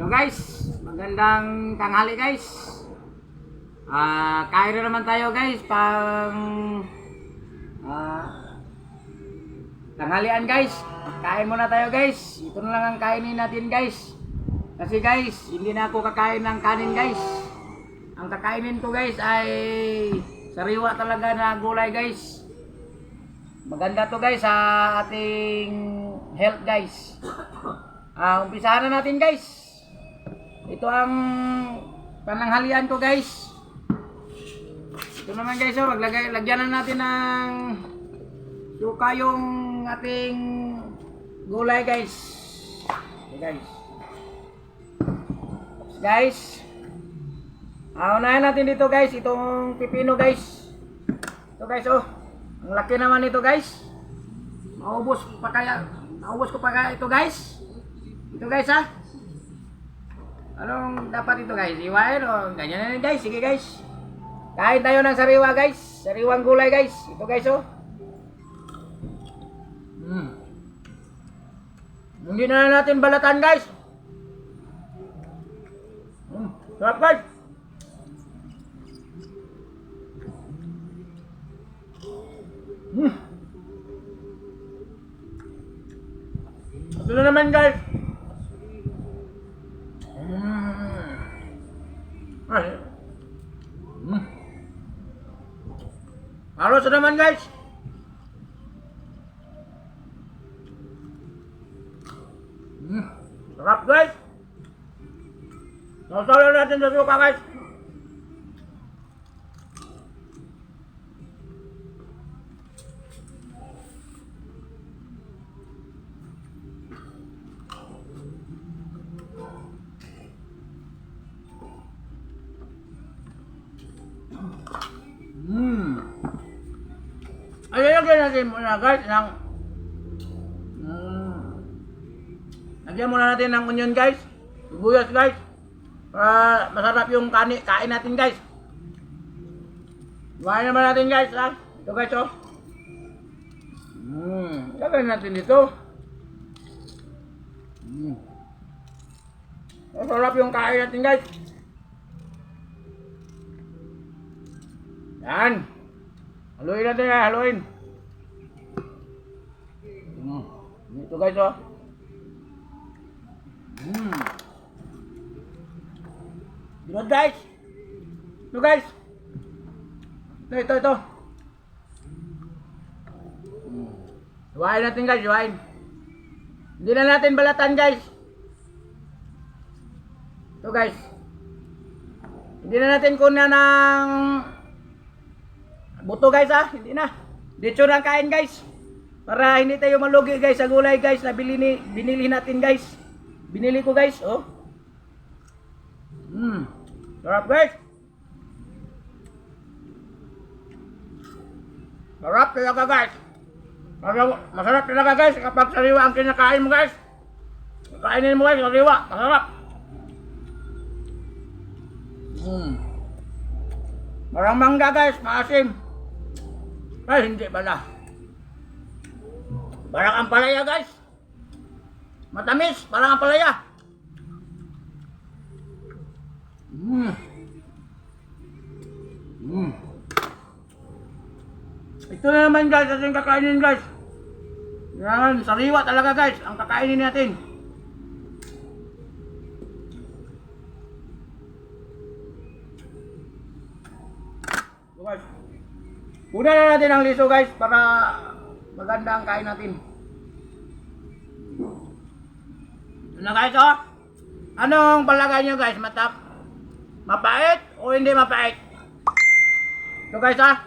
Hello guys, magandang tanghali guys. Kain na naman tayo guys pang tanghalian guys. Kain muna tayo guys. Ito na lang ang kainin natin guys. Kasi guys, hindi na ako kakain ng kanin guys. Ang kakainin ko guys ay sariwa talaga na gulay guys. Maganda to guys sa ating health guys. Umpisahan na natin guys. Ito ang pananghalian ko guys. Ito naman guys, lagyan na natin ng suka yung ating gulay guys. Okay guys. Unahin natin dito guys, itong pipino guys. Ito guys oh. Ang laki naman ito guys. Maubos ko pa kaya ito guys. Ito guys ha. Anong dapat ito guys? Iwain o ganyan na guys. Sige guys. Kain tayo ng sariwa guys. Sariwang gulay guys. Ito guys oh. Hindi na natin balatan guys. Sarap guys. Ito na naman guys. Halos na naman guys. Sarap guys. Sausaw natin sa suka guys. Lagyan natin muna guys ng lagyan muna natin ng onion guys, sibuyas guys, para masarap yung kain natin guys. Iwain naman natin guys ha. Ito guys oh. Lagyan natin dito. Masarap yung kain natin guys. Yan. Haluin natin ha, haluin. Ito guys oh. Good guys. Ito guys. Ito. Iwain natin guys, iwain. Hindi na natin balatan guys. Ito guys. Hindi na natin kunan ng buto guys ha. Hindi na. Dito na kain guys. Para hindi tayo malugi guys sa gulay guys na binili natin guys. Binili ko guys, oh. Sarap guys. Sarap talaga guys. Masarap talaga guys kapag sariwa ang kinakain mo guys. Kainin mo guys, sariwa, masarap. Marang mangga guys, maasim. Ay, hindi pala. Parang ampalaya guys. Matamis, parang ampalaya. Ito na naman guys, ating kakainin guys. Yan, sariwa talaga guys, ang kakainin natin. So guys, una na natin ang liso guys para maganda ang kain natin. Ito na guys oh. Anong palagay nyo guys? Mapait o hindi mapait? Ito guys ha.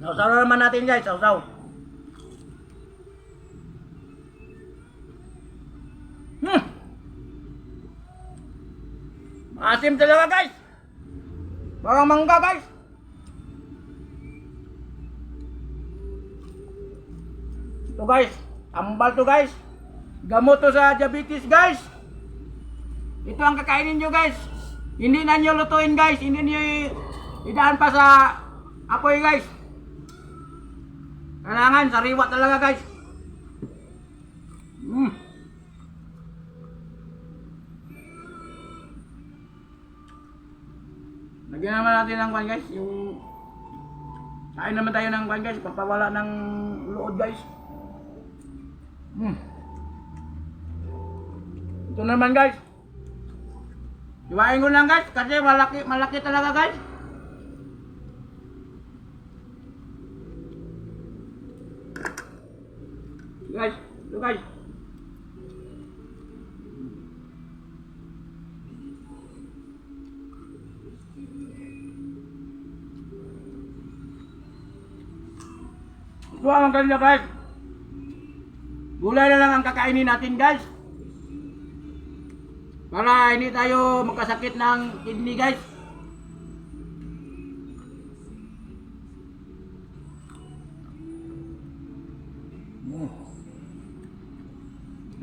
Sausaw na naman natin guys, sausaw. Maasim talaga guys. Parang mangga guys. Ito guys, ambal to guys. Gamot to sa diabetes guys. Ito ang kakainin nyo guys. Hindi na nyo lutuin guys. Hindi nyo idaan pa sa apoy guys. Kailangan sariwa talaga guys. Lagyan naman natin ng kwan guys, yung kain naman tayo ng kwan guys, pampawala ng load guys. Ito naman guys. Iwain ko lang guys, kasi malaki talaga guys. Guys, ito guys. Ito ang kanila guys. Gulay na lang ang kakainin natin guys. Para hindi tayo magkasakit ng kidney guys.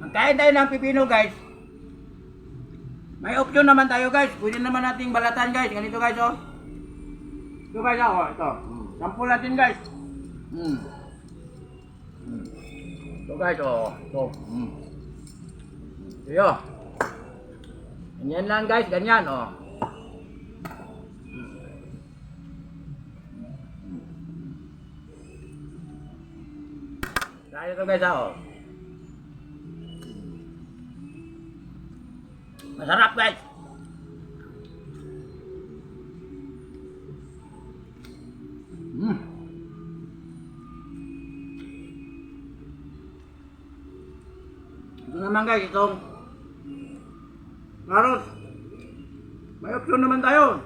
Magkain tayo ng pipino guys. May option naman tayo guys. Pwede naman nating balatan guys. Ganito guys oh. Ito guys oh. Ito. Sample natin guys. Ito guys oh. Ito. Ito yun. Ganyan lang guys. Ganyan oh. Kaya ito guys oh. Masarap guys. Ito naman guys, itong carrot. May option naman tayo.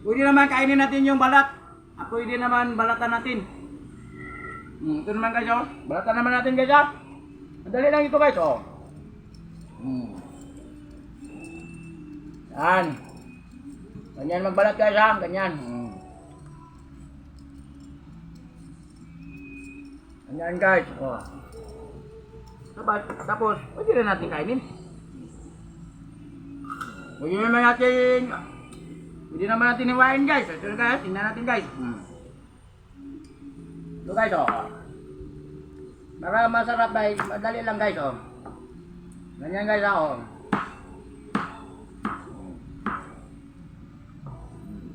Pwede naman kainin natin yung balat. At pwede naman balatan natin. Ito naman guys oh. Balatan naman natin guys ah. Madali lang ito guys oh. Yan. Ganyan magbalat guys ha. Ganyan. Ganyan guys. Oh. Tapos, pwede rin natin kainin. Pwede naman natin iwain guys. Ito guys, tingnan natin guys. Ito guys oh. Para masarap guys, madali lang guys oh. Ganyan guys oh.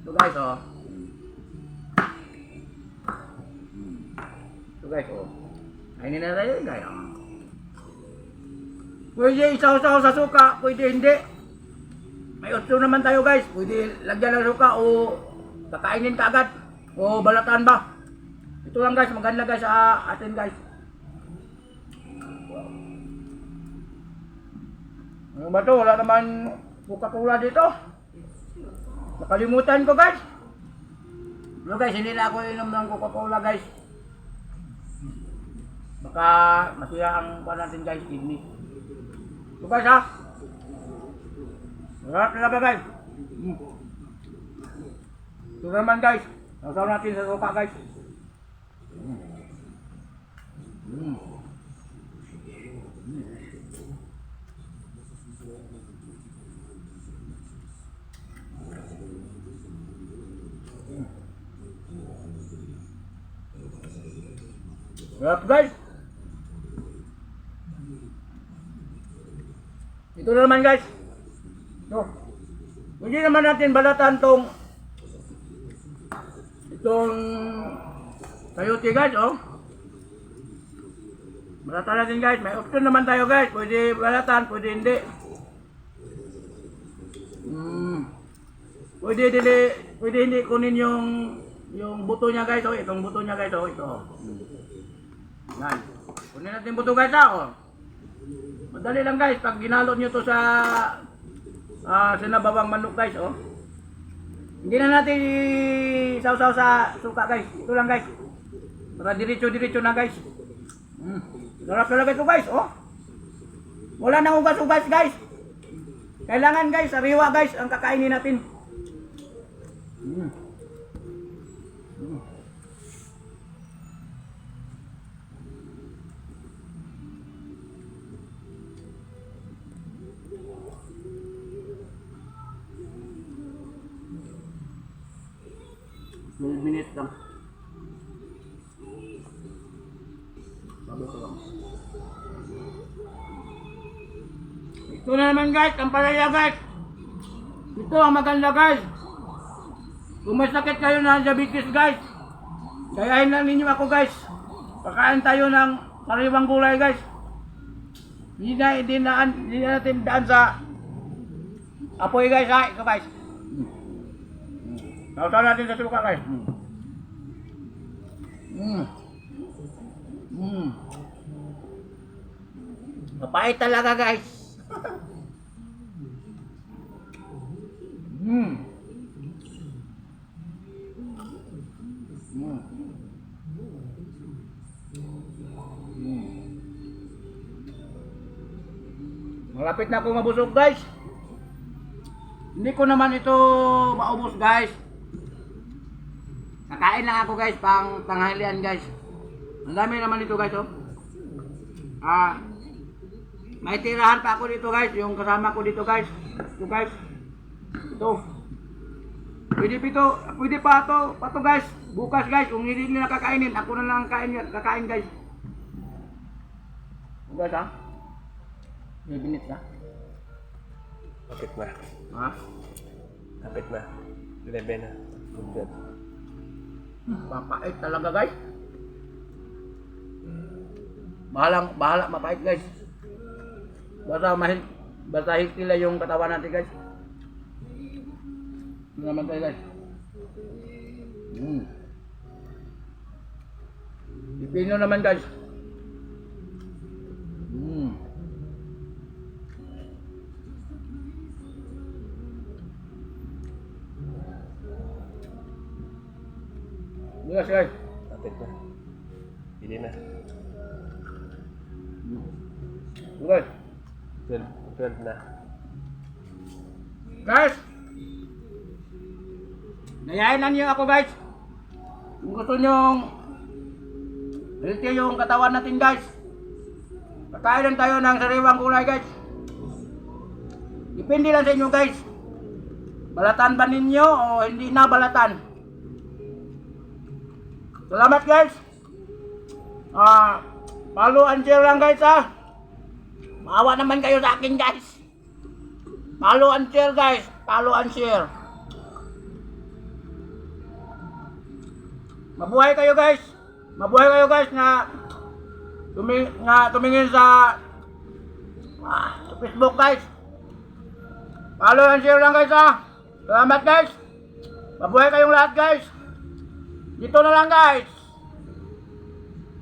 Ito guys oh. Ito guys oh. Kainin na tayo guys oh. Pwede isaw-saw sa suka, pwede hindi. May option naman tayo guys. Pwede lagyan ng suka o kakainin ka agad o balatan ba. Ito lang guys, maganda guys sa atin guys. Ano ba ito? Wala naman Coca-Cola dito. Nakalimutan ko guys. No guys, hindi na ako inom ng Coca-Cola guys. Baka masira ang pa natin guys, kidney. Ito guys ha. Sarap talaga guys. Ito naman guys. Nasaw natin sa sopa guys. Sarap guys. Ito na naman guys. No. Hindi naman natin balatan itong sayote guys oh. Balatan natin guys. May option naman tayo guys. Pwede balatan, pwede hindi. Pwede hindi kunin yung buto niya guys oh. Itong buto niya guys oh. Ito. Yan. Kunin natin buto guys oh. Madali lang guys. Pag ginalot nyo to sa sinabawang manok guys oh. Hindi na natin isaw-saw sa suka guys. Ito lang guys. Para diretso na guys. Sarap talaga ito guys oh. Wala nang ugas-ugas guys. Kailangan guys, sariwa guys ang kakainin natin. Minutes lang. Sabi ko lang. Ito na naman guys, ang palaya guys. Ito ang maganda guys. Kung may sakit kayo na diabetes guys, gayahin lang ninyo ako guys. Kakain tayo ng sariwang gulay guys. Hindi na natin daan sa apoy guys ha. Ito guys. Sausaw natin sa suka guys. Mapait talaga guys. Malapit na ako mabusog guys. Hindi ko naman ito maubos guys. Kakain lang ako guys pang tanghalian guys. Ang dami naman ito guys oh. May tirahan pa ako dito guys, yung kasama ko dito guys. Ito guys. Ito. Pwede pa to guys. Bukas guys, kung hindi nila kakainin, ako na lang kakain guys. Guys ha? 3 minutes na. Kapit na. Ha? Kapit na. 11 na. Good. Mapait talaga guys. Bahala mapait guys. Basta healthy lang yung katawan natin guys. Ano naman tayo guys? Pipino naman guys. Yes guys. Kapit na. Pili na. Guys. 12 na. Guys. Gayahin na niyo ako guys. Kung gusto nyong healthy yung katawan natin guys. Kakain lang tayo ng sariwang gulay guys. Depende lang sa inyo guys. Balatan ba ninyo o hindi na balatan? Salamat guys. Follow and share lang guys ha. Maawa naman kayo sa akin guys. Follow and share guys. Follow and share. Mabuhay kayo guys. Mabuhay kayo guys na tumingin sa Facebook guys. Follow and share lang guys ha. Salamat guys. Mabuhay kayong lahat guys. Dito na lang guys.